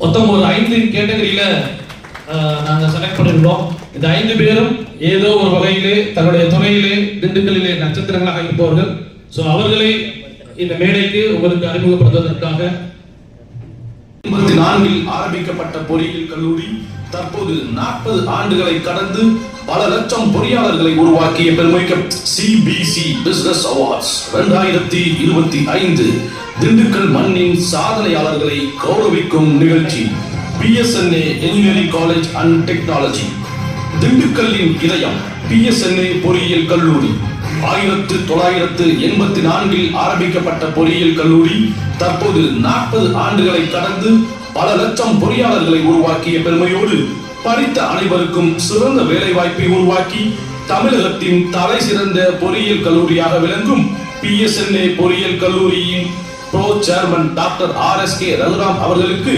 மொத்தம் ஒரு 5 கேட்டகரியில நாங்க செலக்ட் பண்ணிருக்கோம். இந்த 5 பேரும் ஏதோ ஒரு வகையிலே தன்னுடைய துறையிலே திண்டுக்கல்லிலே நட்சத்திரங்களாக இருப்பவர்கள். சோ அவர்களை இந்த மேடைக்கு உங்களுக்கு அறிமுகப்படுத்துவதற்காக 84இல் ஆரம்பிக்கப்பட்ட பொறியியல் கல்லூரி தற்போது 40 ஆண்டுகளை கடந்து பல லட்சம் பொறியாளர்களை உருவாக்கிய பெருமைக்கு CBC Business Awards 2025 திண்டுக்கல் மண்ணின் சாதனையாளர்களை கௌரவிக்கும் நிகழ்ச்சி. PSNA Engineering College and Technology திண்டுக்கல்லின் இதயம் PSNA பொறியியல் கல்லூரி 1984இல் ஆரம்பிக்கப்பட்ட பொறியியல் கல்லூரி தற்போது 40 ஆண்டுகளை கடந்து பல லட்சம் பொறியாளர்களை உருவாக்கிய பெருமையோடு படித்த அனைவருக்கும் சிறந்த வேலை வாய்ப்பை உருவாக்கி தமிழகத்தின் தலை சிறந்த பொறியியல் கல்லூரியாக விளங்கும் PSNA பொறியியல் கல்லூரியின் bro chairman doctor RSK Raghuram அவர்களுக்கு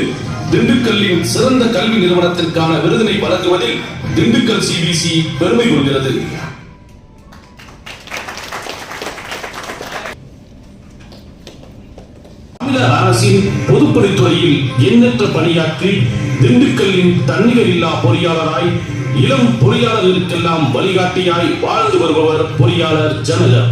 திண்டுக்கல்லின் சிறந்த கல்வி நிறுவனத்திற்கான விருதினை வழங்குவதில் திண்டுக்கல் CBC பெருமை கொள்கிறது. தமிழக அரசின் பொதுப்பணித்துறையில் எண்ணற்ற பணியாற்றி திண்டுக்கல்லின் தன்னிகர் இல்லா பொறியாளராய் இளம் பொறியாளர்களுக்கெல்லாம் வழிகாட்டியாய் வாழ்ந்து வருபவர் பொறியாளர் ஜனகர்.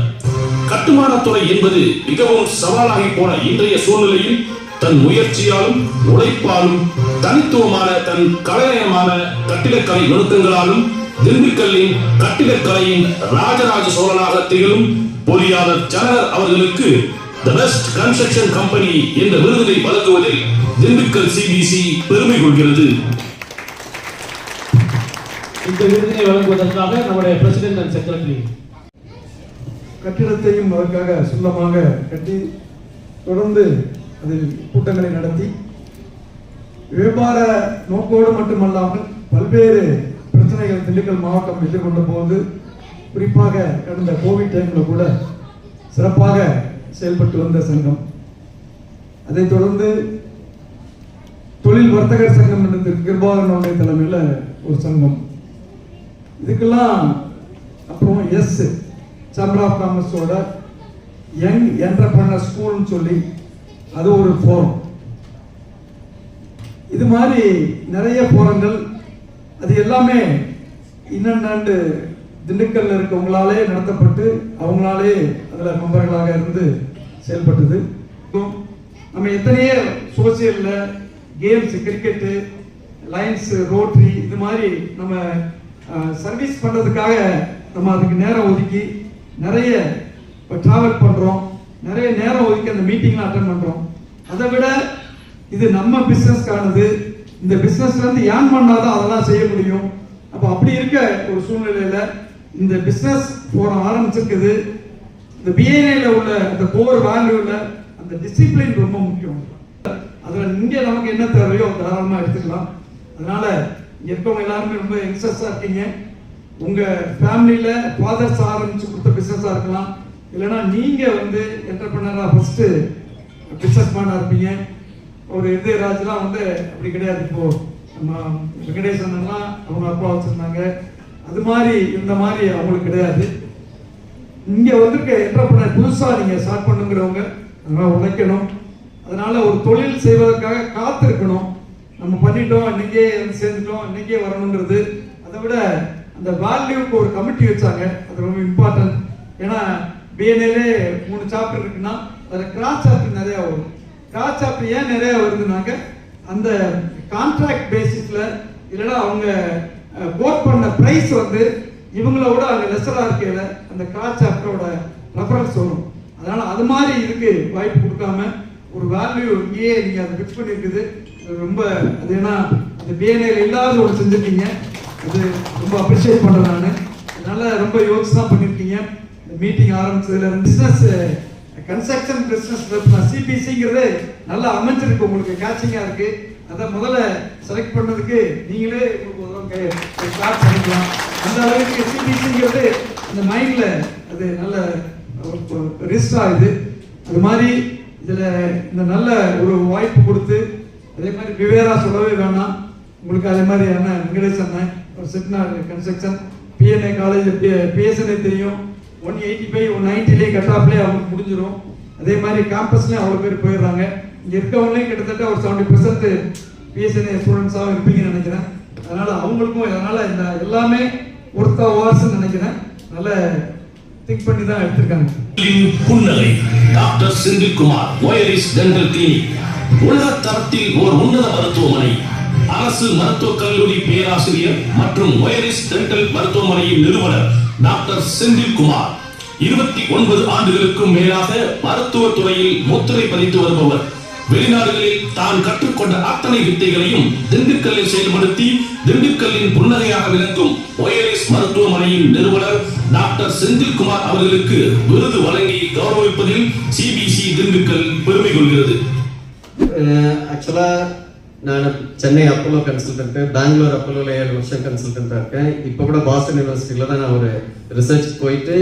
கட்டுமானத்துறை என்பது மிகவும் சவாலாகி போன இன்றைய சூழ்நிலையில் தன் முயற்சியாலும் உழைப்பாலும் தனித்துவமான தன் கலைநயமான கட்டிடக்கலை நுணுக்கங்களாலும் திண்டுக்கல்லின் கட்டிடக்கலையின் ராஜராஜ சோழனாக திகழும் பொறியாளர் ஜனகர் அவர்களுக்கு தி பெஸ்ட் கன்ஸ்ட்ரக்ஷன் கம்பெனி என்ற விருதினை வழங்குவதில் திண்டுக்கல் CBC பெருமை கொள்கிறது. இந்த விருதினை வழங்குவதற்காக நம்முடைய பிரசிடென்ட் அண்ட் செக்ரட்டரி கட்டிடத்தையும் அதற்காக சொந்தமாக கட்டி தொடர்ந்து அதில் கூட்டங்களை நடத்தி வியாபார நோக்கோடு மட்டுமல்லாமல் பல்வேறு பிரச்சனைகள் திண்டுக்கல் மாவட்டம் எதிர்கொண்ட போது குறிப்பாக கடந்த கோவிட் டைம்ல கூட சிறப்பாக செயல்பட்டு வந்த சங்கம். அதைத் தொடர்ந்து தொழில் வர்த்தகர் சங்கம் என்ற கிருபாகரனுடைய தலைமையில் ஒரு சங்கம். இதுக்கெல்லாம் அப்புறம் சேம்பர் ஆஃப் காமர்ஸோட யங் என்டர்பிரனர் ஸ்கூல்னு சொல்லி அது ஒரு ஃபோரம். இது மாதிரி நிறைய ஃபோரங்கள், அது எல்லாமே இன்னொன்று திண்டுக்கல்ல இருக்கவங்களாலே நடத்தப்பட்டு அவங்களாலே அதில் மெம்பர்களாக இருந்து செயல்பட்டது. நம்ம எத்தனையோ சோசியல்ல கேம்ஸ், கிரிக்கெட்டு, லைன்ஸ், ரோட்டரி இது மாதிரி நம்ம சர்வீஸ் பண்ணுறதுக்காக நம்ம அதுக்கு நேரம் ஒதுக்கி நிறைய இப்போ ட்ராவல் பண்ணுறோம், நிறைய நேரம் ஒதுக்கி அந்த மீட்டிங்லாம் அட்டன் பண்ணுறோம். அதை விட இது நம்ம பிஸ்னஸ்க்கானது. இந்த பிஸ்னஸ்லேருந்து ஏன் பண்ணாதான் அதெல்லாம் செய்ய முடியும். அப்போ அப்படி இருக்க ஒரு சூழ்நிலையில் இந்த பிஸ்னஸ் ஃபோரம் ஆரம்பிச்சிருக்குது. இந்த BNA உள்ள அந்த கோர் வேல்யூவில் அந்த டிசிப்ளின் ரொம்ப முக்கியம். அதில் இங்கே நமக்கு என்ன தேவையோ தாராளமாக எடுத்துக்கலாம். அதனால இங்கே இருக்கவங்க எல்லாருமே ரொம்ப யங்ஸ்டர்ஸாக இருக்கீங்க. உங்கள் ஃபேமிலியில் ஃபாதர்ஸ் ஆரம்பித்து கொடுத்த பிஸ்னஸாக இருக்கலாம், இல்லைன்னா நீங்கள் என்டர்பிரனராக ஃபஸ்ட்டு பிஸ்னஸ் மேனாக இருப்பீங்க. ஒரு ராஜெலாம் அப்படி கிடையாது. இப்போது நம்ம வெங்கடேசன்லாம் அவங்க அப்பா வச்சுருந்தாங்க, அது மாதிரி இந்த மாதிரி அவங்களுக்கு கிடையாது. இங்கே வந்திருக்க என்டர்பிரனர் புதுசாக நீங்கள் ஸ்டார்ட் பண்ணுங்கிறவங்க அதெல்லாம் உழைக்கணும். அதனால ஒரு தொழில் செய்வதற்காக காத்திருக்கணும். நம்ம பண்ணிட்டோம், இன்னைக்கே வந்து சேர்ந்துட்டோம், இன்னைக்கே வரணுங்கிறது. அதை விட அந்த வேல்யூக்கு ஒரு கமிட்டி வச்சாங்க, அது ரொம்ப இம்பார்ட்டன்ட். ஏன்னா பிஎன்ஏலே 3 சாப்டர் இருக்குன்னா அதில் கிராஸ் சாப்டர் நிறையா வரும். கிராஸ் சாப்டர் ஏன் நிறையா வருதுனாக்க அந்த கான்ட்ராக்ட் பேசிஸில் இல்லைன்னா அவங்க கோட் பண்ண ப்ரைஸ் வந்து இவங்களோட அங்கே லெஸராக இருக்கையில் அந்த கிராஸ் சாப்டரோட ரெஃபரன்ஸ் வரும். அதனால அது மாதிரி இதுக்கு வாய்ப்பு கொடுக்காம ஒரு வேல்யூ இங்கேயே நீங்கள் அதை ஃபிக்ஸ் பண்ணியிருக்குது. ரொம்ப அது ஏன்னா அந்த பிஎன்ஏல இல்லாத ஒன்று செஞ்சுருக்கீங்க, அது ரொம்ப அப்ரிஷியேட் பண்ணுறேன் நான். அதனால ரொம்ப யோசிச்சு தான் பண்ணியிருக்கீங்க. இந்த மீட்டிங் ஆரம்பிச்சதுல பிஸ்னஸ் கன்ஸ்ட்ரக்ஷன் பிஸ்னஸ் சிபிசிங்கிறது நல்லா அமைஞ்சிருக்கு, உங்களுக்கு கேட்சிங்காக இருக்கு. அதை முதல்ல செலக்ட் பண்ணதுக்கு நீங்களே உங்களுக்கு கிளாஸ் பண்ணிக்கலாம். அந்த அளவுக்கு சிபிசிங்கிறது அந்த மைண்டில் அது நல்ல ரிஸ்க் ஆகுது. அது மாதிரி இதில் இந்த நல்ல ஒரு வாய்ப்பு கொடுத்து அதே மாதிரி விவேரா சொல்லவே வேணாம், உங்களுக்கு அதே மாதிரி என்ன வெங்கடேஷ் அண்ணன் ஒரு செட்னார் கன்ஸ்ட்ரக்ஷன் பிஎன்ஏ காலேஜ் பிஎஸ்என்ஏ தெரியும். 185 190 கட் ஆஃப்லேயே அவங்களுக்கு முடிஞ்சிடும். அதே மாதிரி கேம்பஸ்லேயும் அவ்வளோ பேர் போயிடுறாங்க. இங்கே இருக்கவங்களே கிட்டத்தட்ட ஒரு 70% பிஎஸ்என்ஏ ஸ்டூடெண்ட்ஸாகவும் இருப்பீங்கன்னு நினைக்கிறேன். அதனால் அவங்களுக்கும் அதனால் இந்த எல்லாமே ஒருத்த வார்ஸ்ன்னு நினைக்கிறேன். நல்ல திங்க் பண்ணி தான் எடுத்திருக்காங்க. புன்னகை டாக்டர் செந்தில்குமார் ஒயரிஸ் டென்டல் கிளினிக் உலக தரத்தில் ஓர் உன்னத மருத்துவமனை. அரசு மருத்துவக் கல்லூரி பேராசிரியர் மற்றும் ஒயரிஸ் டென்டல் மருத்துவமனையின் நிறுவனர் டாக்டர் செந்தில்குமார் 29 ஆண்டுகளுக்கும் மேலாக மருத்துவத் துறையில் முத்திரை பதித்து வருபவர். வெளிநாடுகளில் தான் கற்றுக்கொண்ட அத்தனை வித்தைகளையும் திண்டுக்கல்லில் செயல்படுத்தி திண்டுக்கல்லின் புன்னகையாக விளங்கும் ஒயரிஸ் மருத்துவமனையின் நிறுவனர் டாக்டர் செந்தில்குமார் அவர்களுக்கு விருது வழங்கி கௌரவிப்பதில் சிபிசி திண்டுக்கல் பெருமை கொள்கிறது. ஆக்சுவலா நான் சென்னை அப்போலோ கன்சல்டன்ட், பெங்களூர் அப்போலோல 7 வருஷம் கன்சல்டன்டா இருக்கேன். இப்போ கூட பாஸ்டன் யூனிவர்சிட்டியில தான் நான் ஒரு ரிசர்ச் போயிட்டு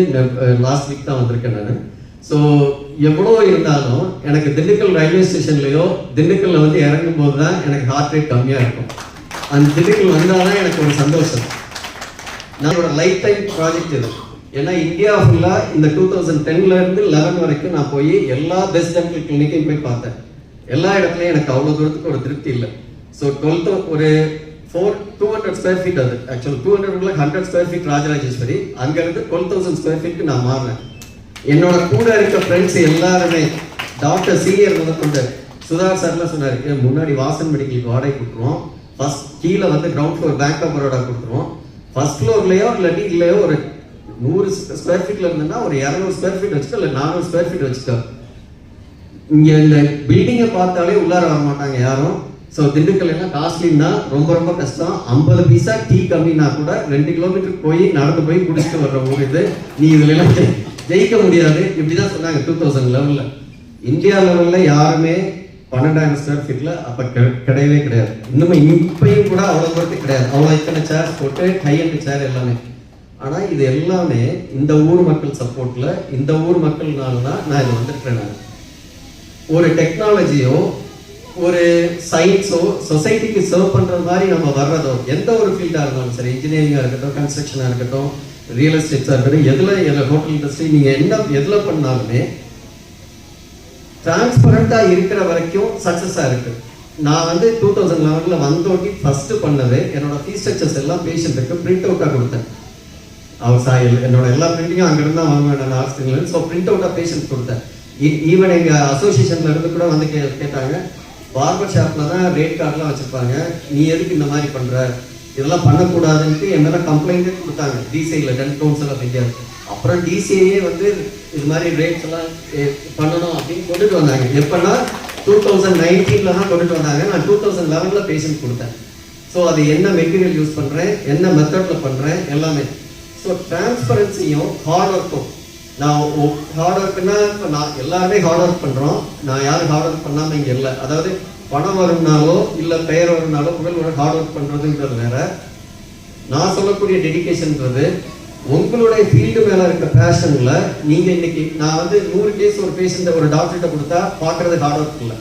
லாஸ்ட் வீக் தான் வந்திருக்கேன் நான். ஸோ எவ்வளோ இருந்தாலும் எனக்கு திண்டுக்கல் ரயில்வே ஸ்டேஷன்லையோ திண்டுக்கல்ல வந்து இறங்கும் போது தான் எனக்கு ஹார்ட் ரேட் கம்மியாக இருக்கும். அந்த திண்டுக்கல் வந்தால் தான் எனக்கு ஒரு சந்தோஷம். நம்மளோட லைஃப் டைம் ப்ராஜெக்ட் இது. ஏன்னா இந்தியா ஃபுல்லாக இந்த 2010 இருந்து 11 வரைக்கும் நான் போய் எல்லா பெஸ்ட் டென்டல் கிளினிக்கையும் போய் பார்த்தேன். எல்லா இடத்துலையும் எனக்கு அவ்வளோ தூரத்துக்கு ஒரு திருப்தி இல்லை. ஸோ 12 ஒரு 200 ஸ்கொயர் ஃபீட், அது ஆக்சுவல் 200 100 ஸ்கொயர் ஃபீட் ராஜராஜேஸ்வரி, அங்கேருந்து 12,000 ஸ்கொயர் ஃபீட்டுக்கு நான் மாறினேன். என்னோட கூட இருக்க ஃப்ரெண்ட்ஸ் எல்லாருமே டாக்டர் சீனியர் முதற்கொண்டு சுதார் சார்லாம் சொன்னார், முன்னாடி வாசன் மெடிக்கலுக்கு வாடகை கொடுத்துருவோம், ஃபர்ஸ்ட் கீழே வந்து ground floor bank of Baroda கொடுத்துருவோம், ஃபர்ஸ்ட் ஃப்ளோர்லையோ இல்லாட்டி இல்லையோ ஒரு 100 ஸ்கொயர் ஃபீட்ல இருந்ததுன்னா ஒரு 200 ஸ்கொயர் ஃபீட் வச்சுக்கோ இல்லை 400 ஸ்கொயர் ஃபீட் வச்சுக்கோ. இங்கே இந்த பில்டிங்கை பார்த்தாலே உள்ளார வர மாட்டாங்க யாரும். ஸோ திண்டுக்கல் எல்லாம் காஸ்ட்லின்னா ரொம்ப ரொம்ப கஷ்டம். 50 பைசா டீ கம்மினா கூட 2 கிலோமீட்டருக்கு போய் நடந்து போய் குடிச்சிட்டு வர்ற ஊர் இது. நீ இதுல எல்லாம் ஜெயிக்க முடியாது. இப்படிதான் சொன்னாங்க 2000 லெவலில். இந்தியா லெவலில் யாருமே 12,000 ஸ்கொயர் ஃபீட்ல அப்போ கிடையவே கிடையாது. இன்னுமே இப்பயும் கூட அவ்வளோ தூரத்துக்கு கிடையாது. அவ்வளோ இத்தனை சேர்ஸ் போட்டு ஹை அண்ட் சேர் எல்லாமே. ஆனால் இது எல்லாமே இந்த ஊர் மக்கள் சப்போர்ட்ல, இந்த ஊர் மக்கள்னால தான் நான் இது வந்திருக்கிறேன். நான் ஒரு டெக்னாலஜியோ ஒரு சயின்ஸோ சொசைட்டிக்கு சர்வ் பண்றது மாதிரி நம்ம வர்றதோ, எந்த ஒரு ஃபீல்டாக இருந்தாலும் சரி, இன்ஜினியரிங்காக இருக்கட்டும், கன்ஸ்ட்ரக்ஷனாக இருக்கட்டும், ரியல் எஸ்டேட்ஸாக இருக்கட்டும், எதில் ஹோட்டல் இண்டஸ்ட்ரி நீங்கள் எதில் பண்ணாலுமே டிரான்ஸ்பரண்டாக இருக்கிற வரைக்கும் சக்ஸஸாக இருக்கு. நான் வந்து 2011 வந்தோட்டி ஃபர்ஸ்ட் பண்ணது என்னோட ஃபீஸ் ஸ்ட்ரக்சர்ஸ் எல்லாம் பேஷண்ட்டுக்கு பிரிண்ட் அவுட்டாக கொடுத்தேன். அவர் சாயல் என்னோட எல்லா பிரிண்டிங்கும் அங்கிருந்து தான் வாங்குவேன் நான் ஹாஸ்பிட்டல். ஸோ பிரிண்ட் அவுட்டாக பேஷண்ட் கொடுத்தேன். ஈவன் எங்கள் அசோசியேஷன்ல இருந்து கூட வந்து கேட்டாங்க, பார்பர் ஷாப்ல தான் ரேட் கார்டெலாம் வச்சுருப்பாங்க, நீ எதுக்கு இந்த மாதிரி பண்ணுற, இதெல்லாம் பண்ணக்கூடாதுன்ட்டு என் மேலே கம்ப்ளைண்ட்டே கொடுத்தாங்க டிசிஐயில், டென்டல் கவுன்சில் ஆஃப் இந்தியா. அப்புறம் டிசிஐயே வந்து இது மாதிரி ரேட்ஸ் எல்லாம் பண்ணணும் அப்படின்னு கொண்டுட்டு வந்தாங்க. எப்போன்னா 2019 தான் கொண்டுட்டு வந்தாங்க. நான் 2011 பேஷண்ட் கொடுத்தேன். ஸோ அது என்ன மெட்டீரியல் யூஸ் பண்ணுறேன், என்ன மெத்தடில் பண்ணுறேன் எல்லாமே. ஸோ டிரான்ஸ்பரன்சியும் ஹார்ட் ஒர்க்கும். நான் ஹார்ட் ஒர்க்குன்னா இப்போ நான் எல்லாருமே ஹார்ட் ஒர்க் பண்ணுறோம். நான் யாரும் ஹார்ட் ஒர்க் பண்ணாமல் இங்கே இல்லை. அதாவது பணம் வரும்னாலோ இல்லை பெயர் வரும்னாலோ புகழ் வர ஹார்ட் ஒர்க் பண்ணுறதுன்றது வேற. நான் சொல்லக்கூடிய டெடிகேஷன்ன்றது உங்களுடைய ஃபீல்டு மேலே இருக்க பேஷனில் நீங்கள் இன்னைக்கு நான் வந்து 100 கேஸ் ஒரு பேஷண்ட்டை ஒரு டாக்டர்கிட்ட கொடுத்தா பார்க்குறது ஹார்ட் ஒர்க் இல்லை.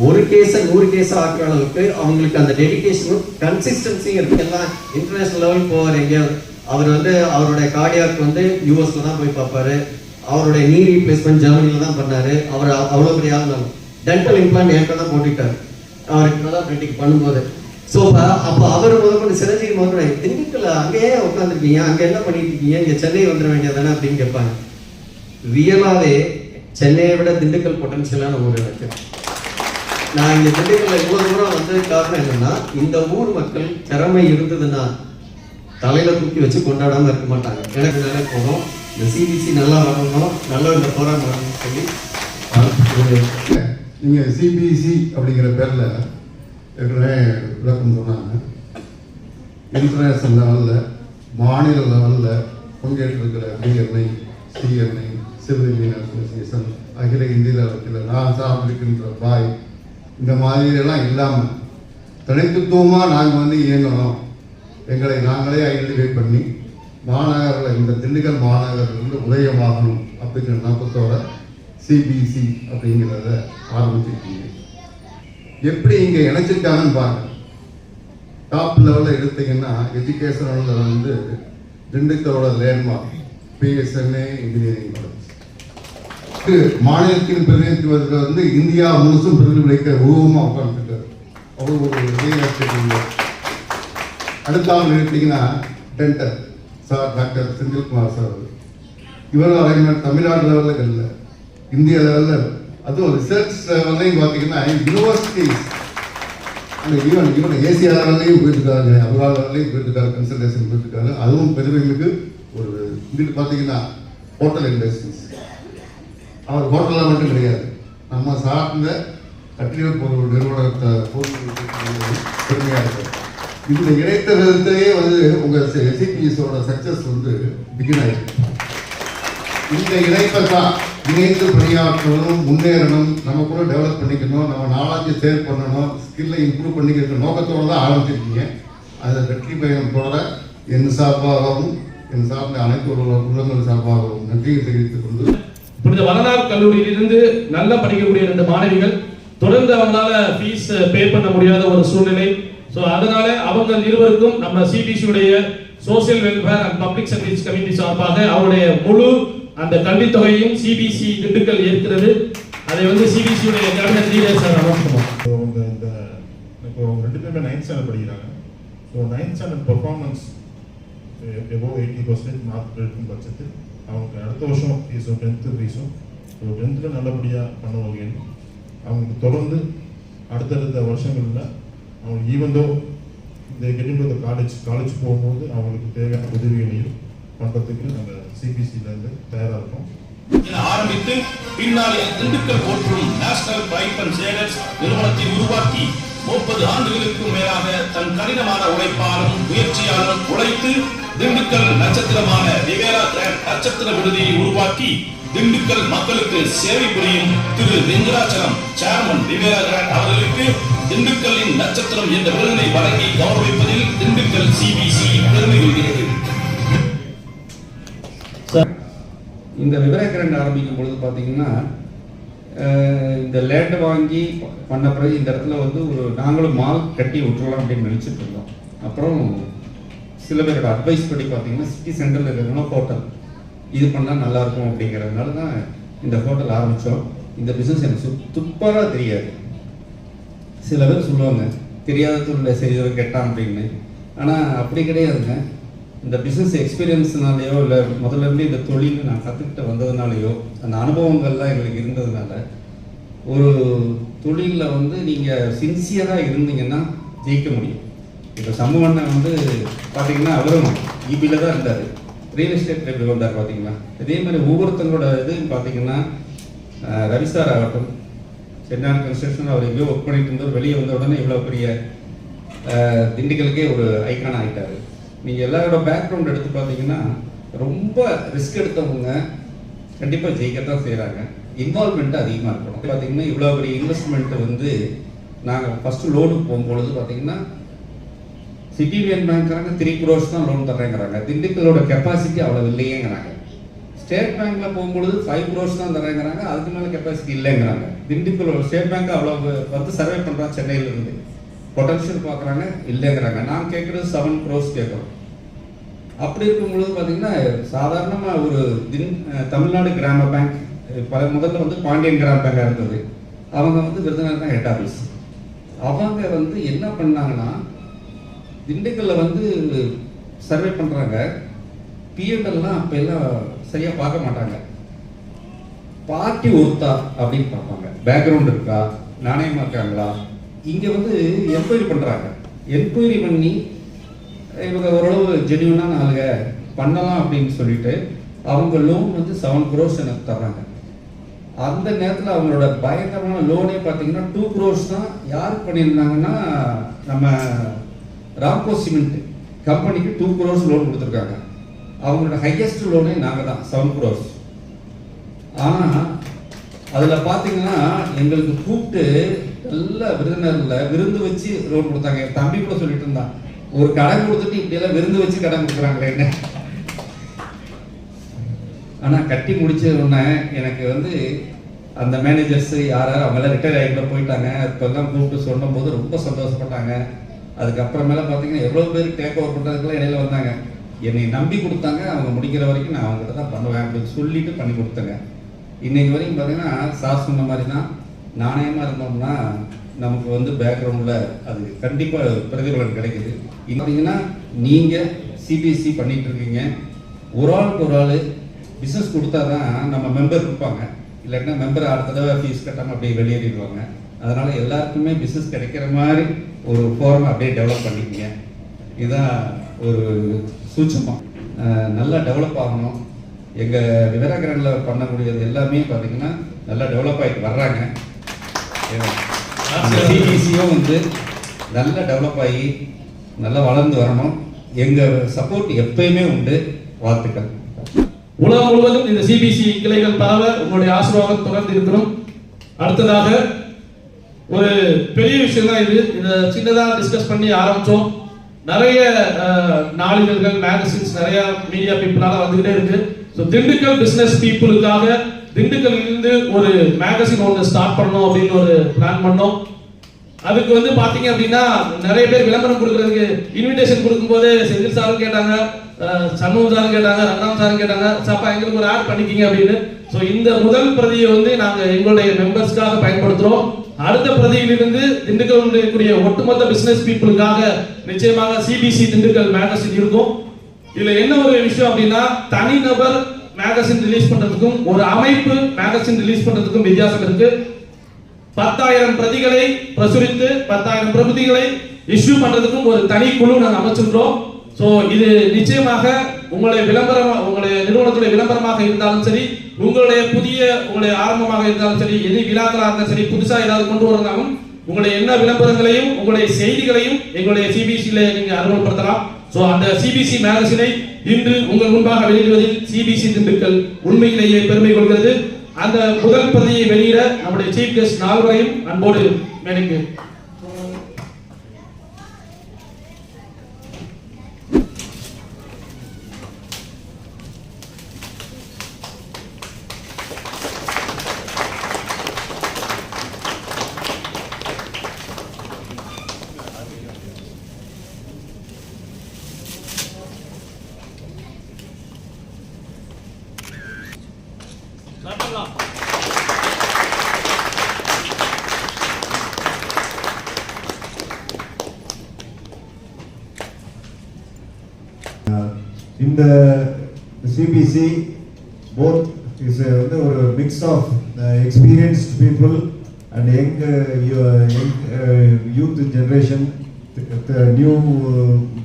ஒரு கேஸை 100 கேஸாக ஆக்குற அளவுக்கு அவங்களுக்கு அந்த டெடிகேஷனும் கன்சிஸ்டன்சியும் இருக்கு. எல்லாம் இன்டர்நேஷனல் லெவல் போவார். எங்கேயாவது அவர் வந்து அவருடைய கார்டியாக் வந்து யூஎஸ்ல தான் போய் பார்ப்பாரு. அவருடைய நீ ரீப்ளேஸ்மெண்ட் ஜெர்மனியில் தான் பண்ணாரு. அவர் அவ்வளோ பெரிய ஆள். டென்டல் இம்ப்ளான்ட் என்கிட்ட தான் போட்டுட்டார் அவருக்கு நல்லா பிரிண்டிங் பண்ணும்போது. ஸோ அப்போ அவர் முதல்ல சிரஞ்சீவி முதல்ல திண்டுக்கல்ல அங்கேயே உட்காந்துருக்கீங்க, அங்கே என்ன பண்ணிட்டு இருக்கீங்க, இங்கே சென்னை வந்துட வேண்டியதானே அப்படின்னு கேட்பாங்க. ரியலாகவே சென்னையை விட திண்டுக்கல் பொட்டன்ஷியலான ஊர் எனக்கு. நான் இங்கே திண்டுக்கல்ல இவ்வளோ தூரம் வந்ததுக்கு காரணம் என்னன்னா, இந்த ஊர் மக்கள் திறமை இருந்ததுன்னா தலையில தூக்கி வச்சு கொண்டாடாமல் இருக்க மாட்டாங்க. எனக்கு நல்லா போதும், இந்த சிபிசி நல்லா வரணும், நல்ல இந்த ப்ரோக்ராம் வரணும்னு சொல்லி நீங்கள் சிபிசி அப்படிங்கிற பேரில் ஏற்கனவே விளக்கம் சொன்னாங்க. இன்டர்நேஷ்னல் லெவலில், மாநில லெவலில் பங்கேற்றிருக்கிற BNI, CNI, civil engineer association, அகில இந்திய லெவலில் நான் சார்ந்திருக்கின்ற பாய், இந்த மாதிரியெல்லாம் இல்லாமல் தனித்துவமாக நாங்கள் வந்து இயங்கணும், எங்களை நாங்களே ஐடென்டிஃபை பண்ணி மாநகரில் இந்த திண்டுக்கல் மாநகரிலிருந்து உதயமாகணும் அப்படிங்கிற நோக்கத்தோட சிபிசி அப்படிங்கிறத ஆரம்பிச்சிருக்கீங்க. எப்படி இங்கே இணைச்சிருக்காங்கன்னு பாருங்க. டாப் லெவலில் எடுத்தீங்கன்னா எஜுகேஷனில் வந்து திண்டுக்கலோட லேண்ட்மார்க் பிஎஸ்என்ஏ இன்ஜினியரிங் காலேஜ் மாநிலத்தின் பிரதிநிதித்துவத்தில் வந்து இந்தியா முழுசும் பிரதிபலிக்க உருவமாக உட்காந்துருக்காரு. அவ்வளோ ஒரு அடுத்தாமல் எடுத்தீங்கன்னா dental sir doctor Senthilkumar sir, இவர் அலைன்மெண்ட் தமிழ்நாடு லெவலில் இல்லை, இந்திய லெவலில், அதுவும் ரிசர்ச் லெவல்லையும் பார்த்தீங்கன்னா யூனிவர்சிட்டிஸ் அந்த ஈவன் ஏசியா லெவல்லையும் போயிருக்காங்க, அப்ரா லெவல்லையும் போயிருக்காரு, கன்சல்டேஷன் போயிருக்காரு. அதுவும் பெருமைக்கு ஒரு இங்கிட்டு பார்த்தீங்கன்னா ஹோட்டல் இண்டஸ்ட்ரீஸ், அவர் ஹோட்டலில் மட்டும் கிடையாது, நம்ம சார்ந்த கட்டிட பொருள் நிறுவனத்தை பெருமையாக இருக்கார். இந்த இணைத்தரத்தையே வந்து உங்கள் சிபிஎஸோட சக்சஸ் வந்து பிகின் ஆயிருக்கு. இந்த இணைப்பை தான் இணைந்து பணியாற்றணும், முன்னேறணும், நம்ம கூட டெவலப் பண்ணிக்கணும், நம்ம நாலேஜை ஷேர் பண்ணணும், ஸ்கில்லை இம்ப்ரூவ் பண்ணிக்கிற நோக்கத்தோடு தான் ஆரம்பிச்சிருக்கீங்க. அதை வெற்றி பயணம் தொடர என் சார்பாகவும் என் சார்ந்த அனைத்து உள்ளங்கள் சார்பாகவும் நன்றியை தெரிவித்துக் கொண்டு புனித வளனார் கல்லூரியிலிருந்து நல்லா படிக்கக்கூடிய 2 மாணவிகள் தொடர்ந்து அவங்களால ஃபீஸ் பே பண்ண முடியாத ஒரு சூழ்நிலை. ஸோ அதனால அவங்க இருவருக்கும் நம்ம சிபிசியுடைய social welfare and public service committee சார்பாக அவருடைய முழு அந்த கல்வித்தொகையும் சிபிசி திண்டுக்கல் ஏற்கிறது. அதை வந்து சிபிசியுடைய கேபினட் லீடர் சார் அனௌன்ஸ் பண்ணுவோம். இப்போ 2 பேருமே 9th ஸ்டாண்டர்ட் படிக்கிறாங்க. So 9th standard performance above 80% mark இருக்கும் பட்சத்தில் அவங்களுக்கு அடுத்த வருஷம் ஃபீஸும் 10th ஃபீஸும் ஸோ 10th நல்லபடியாக பண்ண வகையில் அவங்களுக்கு தொடர்ந்து அடுத்தடுத்த வருஷங்களில் அவங்களுக்கு ஈவந்தோ இந்த கெட்டிங் காலேஜ் போகும்போது அவங்களுக்கு தேவையான உதவிகளையும் பண்ணுறதுக்கு நம்ம சிபிசியிலேருந்து தயாராக இருக்கோம். ஆரம்பித்து பின்னாலே திண்டுக்கல் போற்றும் நேஷனல் பைப் அண்ட் சேலர்ஸ் நிறுவனத்தை உருவாக்கி 30 ஆண்டுகளுக்கும் மேலாக தன் கடினமான உழைப்பாலும் முயற்சியாலும் உழைத்து திண்டுக்கல் நட்சத்திரமான ரிவேரா கிராண்ட் நட்சத்திர விடுதியை உருவாக்கி திண்டுக்கல் மக்களுக்கு சேவை புரியும் திரு வெங்கடாச்சலம் சேர்மன் ரிவேரா கிராண்ட் அவர்களுக்கு திண்டுக்கல்லின் நட்சத்திரம் என்ற விருதினை வழங்கி கௌரவிப்பதில் திண்டுக்கல் சிபிசி பெருமை கொள்கிறது. இந்த ரிவேரா கிராண்ட் ஆரம்பிக்கும் பொழுது பார்த்தீங்கன்னா இந்த லேண்ட் வாங்கி பண்ண பிறகு இந்த இடத்துல வந்து நாங்களும் மால் கட்டி விட்டுறலாம் அப்படின்னு நினச்சிட்டு இருந்தோம். அப்புறம் சில பேரோட அட்வைஸ் படி பார்த்தீங்கன்னா சிட்டி சென்டரில் இருக்கிற ஹோட்டல் இது பண்ணால் நல்லாயிருக்கும் அப்படிங்கிறதுனால தான் இந்த ஹோட்டல் ஆரம்பித்தோம். இந்த பிஸ்னஸ் எனக்கு துப்பாக தெரியாது. சில பேர் சொல்லுவாங்க தெரியாத தொழில் செய்தவர் கெட்டான் அப்படின்னு. ஆனால் அப்படி கிடையாதுங்க. இந்த பிஸ்னஸ் எக்ஸ்பீரியன்ஸ்னாலேயோ இல்லை முதல்ல இருந்து இந்த தொழில் நான் கற்றுக்கிட்டு வந்ததுனாலேயோ அந்த அனுபவங்கள்லாம் எங்களுக்கு இருந்ததுனால ஒரு தொழிலில் வந்து நீங்கள் சின்சியராக இருந்தீங்கன்னா ஜெயிக்க முடியும். இப்போ சமூகண்ணை வந்து பார்த்தீங்கன்னா அவரும் இபியில் தான் இருந்தார், ரியல் எஸ்டேட் எப்படி வந்தார் பார்த்தீங்கன்னா. இதே மாதிரி ஒவ்வொருத்தங்களோட இது பார்த்தீங்கன்னா ரவிசார் ஆகட்டும், சென்னை கன்ஸ்ட்ரக்ஷன் அவர் எங்கேயோ ஒர்க் பண்ணிட்டு இருந்தார், வெளியே வந்த உடனே இவ்வளோ பெரிய திண்டுக்கலுக்கே ஒரு ஐக்கான் ஆகிட்டார். நீங்கள் எல்லாரோட பேக்ரவுண்ட் எடுத்து பார்த்தீங்கன்னா ரொம்ப ரிஸ்க் எடுத்தவங்க கண்டிப்பாக ஜெயிக்கத்தான் செய்கிறாங்க. இன்வால்மெண்ட் அதிகமாக இருக்கணும். பார்த்தீங்கன்னா இவ்வளோ பெரிய இன்வெஸ்ட்மெண்ட்டு வந்து நாங்கள் ஃபஸ்ட்டு லோனுக்கு போகும்பொழுது பார்த்தீங்கன்னா சிட்டி யூனியன் பேங்க்றாங்க 3 crores தான் லோன் தர்றேங்கிறாங்க. திண்டுக்கலோட கெப்பாசிட்டி அவ்வளோ இல்லையேங்கிறாங்க. ஸ்டேட் பேங்க்கில் போகும்பொழுது 5 crores தான் தர்றேங்கிறாங்க, அதுக்கு மேலே கெப்பாசிட்டி இல்லைங்கிறாங்க. திண்டுக்கலோட ஸ்டேட் பேங்க் அவ்வளோ வந்து சர்வே பண்ணுறாங்க, சென்னையிலேருந்து பொட்டன்ஷியல் பார்க்குறாங்க, இல்லைங்கிறாங்க. நான் கேட்குறது 7 crores கேட்குறோம். அப்படி இருக்கும்பொழுது பார்த்தீங்கன்னா சாதாரணமாக ஒரு தமிழ்நாடு கிராம பேங்க் முதல்ல வந்து பாண்டியன் கிராம பேங்காக இருந்தது. அவங்க வந்து விருதுநகர் தான் ஹெட் ஆஃபீஸ். அவங்க வந்து என்ன பண்ணாங்கன்னா, திண்டுக்கல்ல வந்து சர்வே பண்ணுறாங்க. பிஎன்எல்லாம் அப்போ எல்லாம் சரியாக பார்க்க மாட்டாங்க. பார்ட்டி ஒருத்தா அப்படின்னு பார்ப்பாங்க, பேக்ரவுண்ட் இருக்கா, நாணயமாக இருக்காங்களா. இங்கே வந்து என்கொயரி பண்ணுறாங்க. என்கொயரி பண்ணி இவங்க ஓரளவு ஜென்யூனான ஆளுங்க பண்ணலாம் அப்படின்னு சொல்லிட்டு அவங்க லோன் வந்து 7 crores எனக்கு தர்றாங்க. அந்த நேரத்தில் அவங்களோட பயங்கரமான லோனே பார்த்தீங்கன்னா 2 crores தான். யாருக்கு பண்ணியிருந்தாங்கன்னா, நம்ம ராம்கோ சிமெண்ட் கம்பெனிக்கு 2 crores லோன் கொடுத்துருக்காங்க. அவங்களோட ஹையஸ்ட் லோனே நாங்கள் தான், 7 crores. ஆனால் அதில் பார்த்தீங்கன்னா எங்களுக்கு கூப்பிட்டு நல்ல விருந்தினரில் விருந்து வச்சு லோன் கொடுத்தாங்க. என் தம்பி கூட சொல்லிட்டு இருந்தான், ஒரு கடன் கொடுத்துட்டு இப்படியெல்லாம் விருந்து வச்சு கடன் கொடுக்குறாங்களே என்ன. ஆனால் கட்டி முடிச்ச உடனே எனக்கு வந்து அந்த மேனேஜர்ஸ் யார் அவங்கெல்லாம் ரிட்டையர் ஆகிட்ட போயிட்டாங்க. இப்போல்லாம் கூப்பிட்டு சொன்னும் போது ரொம்ப சந்தோஷப்பட்டாங்க. அதுக்கப்புறமேல பார்த்தீங்கன்னா எவ்வளோ பேர் டேக் ஓவர் பண்ணுறதுக்குலாம் இடையில வந்தாங்க. என்னை நம்பி கொடுத்தாங்க. அவங்க முடிக்கிற வரைக்கும் நான் அவங்ககிட்ட தான் பண்ணுவேன் அப்படின்னு சொல்லிட்டு பண்ணி கொடுத்தேங்க. இன்னைக்கு வரைக்கும் பார்த்தீங்கன்னா சார் சொன்ன மாதிரி தான், நாணயமாக இருந்தோம்னா நமக்கு வந்து பேக்ரவுண்டில் அது கண்டிப்பாக பிரதிபலன் கிடைக்குது. பார்த்தீங்கன்னா நீங்கள் சிபிஎஸ்சி பண்ணிட்டு இருக்கீங்க. ஒரு ஆளுக்கு ஒரு ஆள் பிஸ்னஸ் கொடுத்தா தான் நம்ம மெம்பர் இருப்பாங்க. இல்லைன்னா மெம்பர் அடுத்த தடவை ஃபீஸ் கட்டாமல் அப்படியே வெளியேறிடுவாங்க. அதனால் எல்லாருக்குமே பிஸ்னஸ் கிடைக்கிற மாதிரி ஒரு ஃபோரம் அப்படியே டெவலப் பண்ணிக்கங்க. இதுதான் ஒரு சூட்சமாக. நல்லா டெவலப் ஆகணும். எங்கள் விவரகரனில் பண்ணக்கூடியது எல்லாமே பார்த்தீங்கன்னா நல்லா டெவலப் ஆகிட்டு வர்றாங்க. சிபிசியும் வந்து நல்லா டெவலப் ஆகி நல்லா வளர்ந்து வரணும். எங்கள் சப்போர்ட் எப்பயுமே உண்டு. வாழ்த்துக்கள். உலகம் முழுவதும் இந்த சிபிசி கிளைகள் பரவ உங்களுடைய ஆசீர்வாதம் தொடர்ந்து இருக்கணும். அடுத்ததாக ஒரு பெரிய விஷயம் தான் இது. இதை சின்னதாக டிஸ்கஸ் பண்ணி ஆரம்பிச்சோம். நிறைய நாளிதழ்கள், மேகசின்ஸ், நிறைய மீடியா பீப்புளால வந்துகிட்டே இருக்கு. ஸோ திண்டுக்கல் பிசினஸ் பீப்புளுக்காக திண்டுக்கல்ல இருந்து ஒரு மேகசின் ஒன்று ஸ்டார்ட் பண்ணணும் அப்படின்னு ஒரு பிளான் பண்ணோம். அதுக்கு வந்து பாத்தீங்க அப்படின்னா நிறைய பேர் விளம்பரம் கொடுக்கறதுக்கு இன்விடேஷன் கொடுக்கும்போது செந்தில் சாரும் கேட்டாங்க, சண்முகம் சாரும் கேட்டாங்க, ரங்கராம் சாரும் கேட்டாங்க, சாப்பா எங்களுக்கு ஒரு ஆட் பண்ணிக்கிங்க அப்படின்னு. ஸோ இந்த முதல் பிரதியை வந்து நாங்கள் எங்களுடைய மெம்பர்ஸ்க்காக பயன்படுத்துகிறோம். அடுத்த பிரதியிலிருந்து திண்டுக்கல் இருக்கக்கூடிய ஒட்டுமொத்த பிசினஸ் பீப்புளுக்காக நிச்சயமாக சிபிசி திண்டுக்கல் மேகசின் இருக்கும். இதுல என்ன ஒரு விஷயம் அப்படின்னா, தனிநபர் மேகசின் ரிலீஸ் பண்றதுக்கும் ஒரு அமைப்பு மேகசின் ரிலீஸ் பண்றதுக்கும் வித்தியாசம் இருக்கு. 10,000 பிரதிகளை பிரசுரித்து 10,000 பிரதிகளை இஷ்யூ பண்றதுக்கும் ஒரு தனி குழு நாங்கள் அமைச்சிருக்கிறோம். ஸோ இது நிச்சயமாக உங்களுடைய நிறுவனத்துடைய விளம்பரமாக இருந்தாலும் சரி, உங்களுடைய ஆரம்பமாக இருந்தாலும் சரி, எது விழாக்களாக இருந்தாலும் சரி, புதுசாக ஏதாவது கொண்டு வரதாலும் உங்களுடைய என்ன விளம்பரங்களையும் உங்களுடைய செய்திகளையும் எங்களுடைய சிபிசியில நீங்க அறிமுகப்படுத்தலாம். ஸோ அந்த சிபிசி மேகசினை இன்று உங்கள் முன்பாக வெளியிடுவதில் சிபிசி திண்டுக்கல் உண்மையிலேயே பெருமை கொள்கிறது. அந்த முதல் பிரதியை வெளியிட நம்முடைய சீஃப் கெஸ்ட் 4 வரையும் அன்போடு மேடைக்கு. இந்த சிபிசி போத் இஸ் வந்து ஒரு mix of experienced people and youth generation, new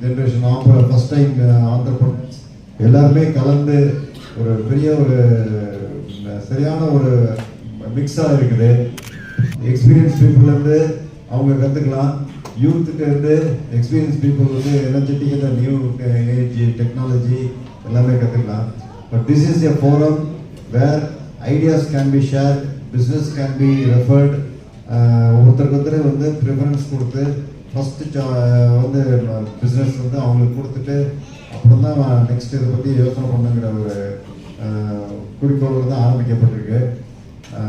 generation of first time entrepreneurs எல்லாருமே கலந்து ஒரு பெரிய ஒரு சரியான ஒரு மிக்ஸாக இருக்குது. எக்ஸ்பீரியன்ஸ் பீப்புள்லேருந்து அவங்க கற்றுக்கலாம், யூத்துக்கு வந்து எக்ஸ்பீரியன்ஸ் பீப்புள் வந்து எனர்ஜெட்டிக்காக நியூ ஏஜ் டெக்னாலஜி எல்லாமே கற்றுக்கலாம். But this is a forum where ideas can be share, business can be referred. ஒருத்தருக்கு ஒருத்தர் வந்து ப்ரிஃபரன்ஸ் கொடுத்து ஃபஸ்ட்டு வந்து பிஸ்னஸ் வந்து அவங்களுக்கு கொடுத்துட்டு அப்புறம் தான் நெக்ஸ்ட் இதை பற்றி யோசனை பண்ணுங்கிற ஒரு குறிக்கோள் தான் ஆரம்பிக்கப்பட்டிருக்கு.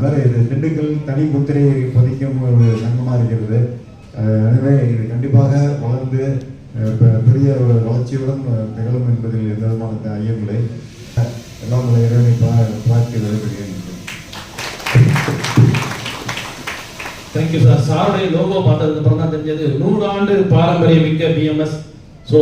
வேறு இது திண்டுக்கல் தனி முத்திரை பதிக்கும் ஒரு சங்கமாக இருக்கிறது. எனவே இது கண்டிப்பாக வளர்ந்து பெரிய ஒரு வளர்ச்சியுடன் நிகழும் என்பதில் எந்த விதமான ஐயமில்லை. எல்லாம் இறைவனை பார்த்து விளையாடுகிறேன். Thank you sir. சாருடைய லோகோ பார்த்ததுக்கு அப்புறம் தான் தெரிஞ்சது 100 ஆண்டு பாரம்பரிய மிக்க பிஎம்எஸ். ஸோ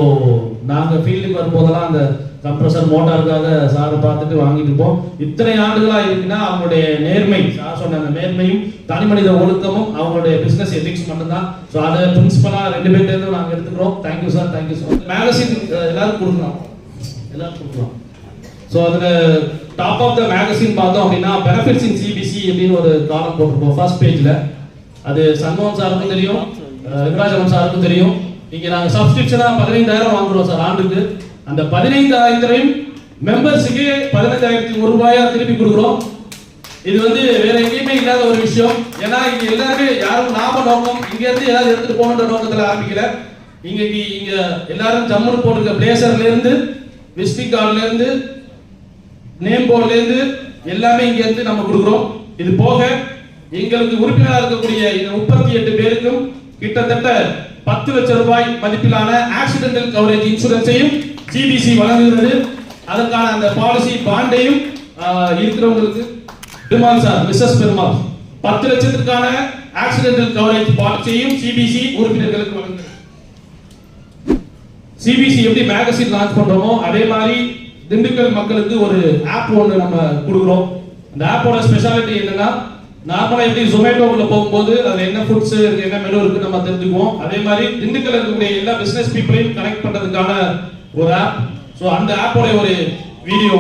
நாங்கள் ஃபீல்டுக்கு வரும்போதெல்லாம் அந்த கம்ப்ரஸர் மோட்டாருக்காக சாரை பார்த்துட்டு வாங்கிட்டு இருப்போம். இத்தனை ஆண்டுகளா இருக்குன்னா அவங்களுடைய நேர்மை, சார் சொன்ன அந்த நேர்மையும் தனி மனித ஒழுக்கமும் அவங்களுடைய பிசினஸ் எத்திக்ஸ் மட்டும்தான். ஸோ அதை பிரின்சிபலா 2 பேர்லேருந்து நாங்கள் எடுத்துக்கிறோம். Thank you sir, thank you sir. Magazine எல்லாரும் கொடுக்கலாம். ஸோ அதில் டாப் ஆஃப் த மேகசின் பார்த்தோம் அப்படின்னா பெனிஃபிட்ஸ் இன் சிபிசி அப்படின்னு ஒரு காலம் போட்டிருப்போம் ஃபர்ஸ்ட் பேஜில். அது சண்முகம் சாருக்கும் தெரியும், வெங்கடாச்சலம் சாருக்கும் தெரியும். இங்கே நாங்கள் சப்ஸ்கிரிப்ஷனாக 15,000 வாங்குறோம் சார் ஆண்டுக்கு. அந்த 15,000 மெம்பர்ஸுக்கு 15,001 ரூபாயா திருப்பி கொடுக்குறோம். இது வந்து வேற எங்கேயுமே இல்லாத ஒரு விஷயம். ஏன்னா இங்க எல்லாருமே யாரும் லாப நோக்கம் இங்க இருந்து ஏதாவது எடுத்துட்டு போகணுன்ற நோக்கத்துல ஆரம்பிக்கல. இங்க எல்லாரும் ஜம்முன்னு போட்டுருக்க பிளேசர்ல இருந்து விசிட்டிங் கார்டுல இருந்து நேம் போர்டுல இருந்து எல்லாமே இங்க இருந்து நம்ம கொடுக்குறோம். இது போக எங்களுக்கு உறுப்பினராக இருக்கக்கூடிய இந்த 38 பேருக்கும் கிட்டத்தட்ட 10 லட்சம் ரூபாய் மதிப்பிலான ஆக்சிடென்டல் கவரேஜ் இன்சூரன்ஸையும் சிபிசி வழங்குகிறது. அதற்கான அந்த பாலிசி பாண்டையும் இருக்கிறவங்களுக்கு பெருமாள் சார், மிஸ்ஸஸ் பெருமாள் 10 லட்சத்திற்கான ஆக்சிடென்டல் கவரேஜ் பாலிசியையும் சிபிசி உறுப்பினர்களுக்கு வழங்குகிறது. சிபிசி எப்படி மேகசின் லான்ச் பண்றோமோ அதே மாதிரி திண்டுக்கல் மக்களுக்கு ஒரு ஆப் ஒன்று நம்ம கொடுக்குறோம். அந்த ஆப்போட ஸ்பெஷாலிட்டி என்னன்னா, நார்மலா எப்படி ஜொமேட்டோக்குள்ள போகும்போது அது என்ன ஃபுட்ஸ் இருக்கு, என்ன மெனு இருக்கு நம்ம தெரிஞ்சுக்குவோம். அதே மாதிரி திண்டுக்கல் இருக்கக்கூடிய எல்லா பிசினஸ் பீப்புளையும் கனெக்ட் பண்றதுக்கான ஒரு ஆப். ஸோ அந்த ஆப்போட ஒரு வீடியோ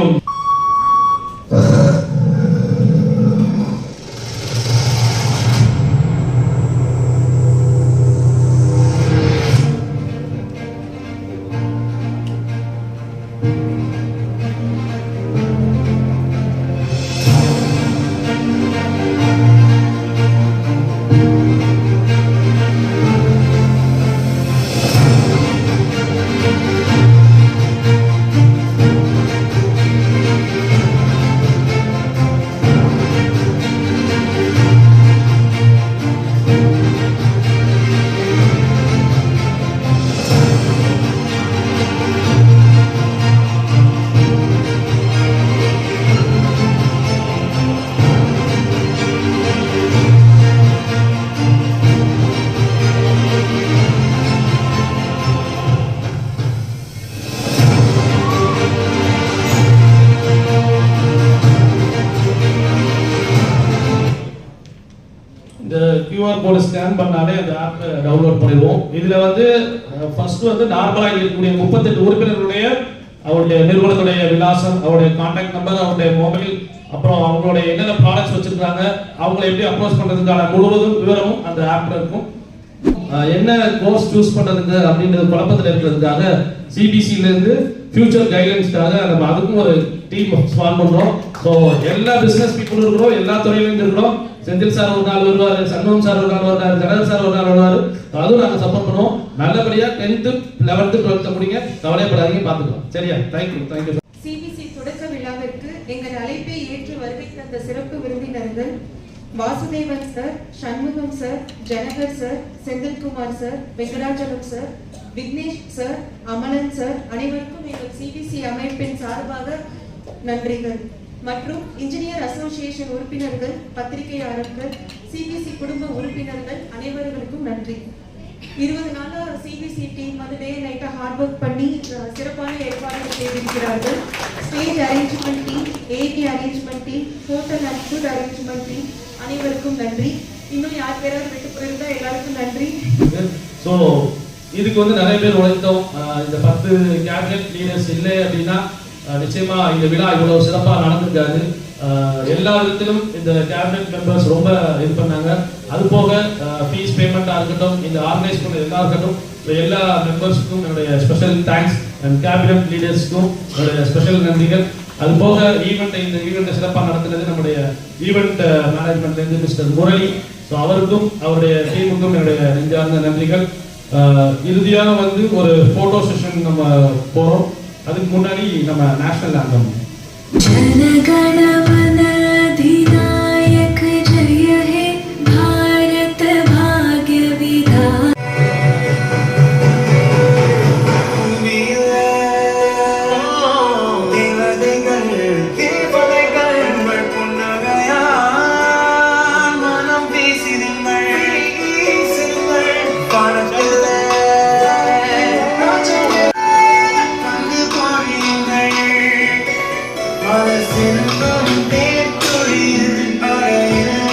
QR கோட் ஸ்கேன் பண்ணாலே அந்த ஆப் டவுன்லோட் பண்ணிடுவோம். இதுல வந்து ஃபர்ஸ்ட் வந்து நார்மலா இருக்கக்கூடிய 38 உறுப்பினர்களுடைய அவருடைய நிறுவனத்துடைய விலாசம், அவருடைய கான்டாக்ட் நம்பர், அவருடைய மொபைல், அப்புறம் அவங்களுடைய என்னென்ன ப்ராடக்ட்ஸ் வச்சிருக்காங்க, அவங்களை எப்படி அப்ரோச் பண்றதுக்கான முழுவதும் விவரமும் அந்த ஆப்ல இருக்கும். என்ன கோர்ஸ் சூஸ் பண்றதுக்கு அப்படின்றது குழப்பத்தில் இருக்கிறதுக்காக சிபிசில இருந்து ஃபியூச்சர் கைட்லைன்ஸ்க்காக நம்ம அதுக்கும் ஒரு டீம் ஃபார்ம் பண்றோம். ஸோ எல்லா பிசினஸ் பீப்புள் இருக்கிறோம், எல்லா துறையிலும் இருக்கிறோம். செந்தில் சார் ஒரு நாள் வருவாரு, சண்முகம் சார் ஒரு நாள் வருவாரு, ஜனல் சார் ஒரு நாள் வருவாரு. அதுவும் நாங்கள் சப்போர்ட் பண்ணுவோம். நல்லபடியா 10th 11th 12th முடிங்க, கவலைப்படாதீங்க, பார்த்துக்கலாம். சரியா? Thank you, thank you. சிபிசி தொடக்க விழாவிற்கு எங்கள் அழைப்பை ஏற்று வருகை தந்த சிறப்பு விருந்தினர்கள் Vasudevan sir, Shanmugam sir, Janakar sir, Senthilkumar sir, Venkatachalam sir, Vignesh sir, Amalan sir அனைவருக்கும் எங்கள் சிபிசி அமைப்பின் சார்பாக நன்றிகள். மற்றும் இன்ஜினியர் அசோசியேஷன் உறுப்பினர்கள், பத்திரிகையாளர்கள், சிபிசி குடும்ப உறுப்பினர்கள் அனைவர்களுக்கும் நன்றி. 20 நாளா சிபிசி டீம் வந்து டே நைட்டா ஹார்ட் ஒர்க் பண்ணி சிறப்பான ஏற்பாடுகள் செய்திருக்கிறார்கள். Stage arrangement team, AV arrangement team, hotel and food arrangement team அனைவருக்கும் நன்றி. இன்னும் யார் பேராவது விட்டு போயிருந்தா எல்லாருக்கும் நன்றி. ஸோ இதுக்கு வந்து நிறைய பேர் உழைத்தோம். இந்த 10 கேபினட் லீடர்ஸ் இல்லை அப்படின்னா நிச்சயமா இந்த விழா இவ்வளவு சிறப்பாக நடந்திருக்காது. எல்லா விதத்திலும் இந்த கேபினட் மெம்பர்ஸ் ரொம்ப இது பண்ணாங்க. அது போக ஃபீஸ் பேமெண்ட்டாக இருக்கட்டும், இந்த ஆர்கனைஸ் பண்ண எல்லா இருக்கட்டும், எல்லா மெம்பர்ஸுக்கும் என்னுடைய ஸ்பெஷல் தேங்க்ஸ் அண்ட் கேபினட் லீடர்ஸ்க்கும் என்னுடைய ஸ்பெஷல் நன்றிகள். அது போக இந்த ஈவெண்ட்டை சிறப்பாக நடத்துனது நம்முடைய ஈவெண்ட் மேனேஜ்மெண்ட்லேருந்து மிஸ்டர் முரளி. ஸோ அவருக்கும் அவருடைய டீமுக்கும் என்னுடைய நெஞ்சார்ந்த நன்றிகள். இறுதியாக வந்து ஒரு ஃபோட்டோ செஷன் நம்ம போகிறோம். அதுக்கு முன்னாடி நம்ம நேஷனல் ஆந்தம் जनगणमन अधिनायक जय हे भारत भाग्य विधाता. மனம் பேசிடுங்கள் மனசின்பம் தேட்டுழியில் அறையில்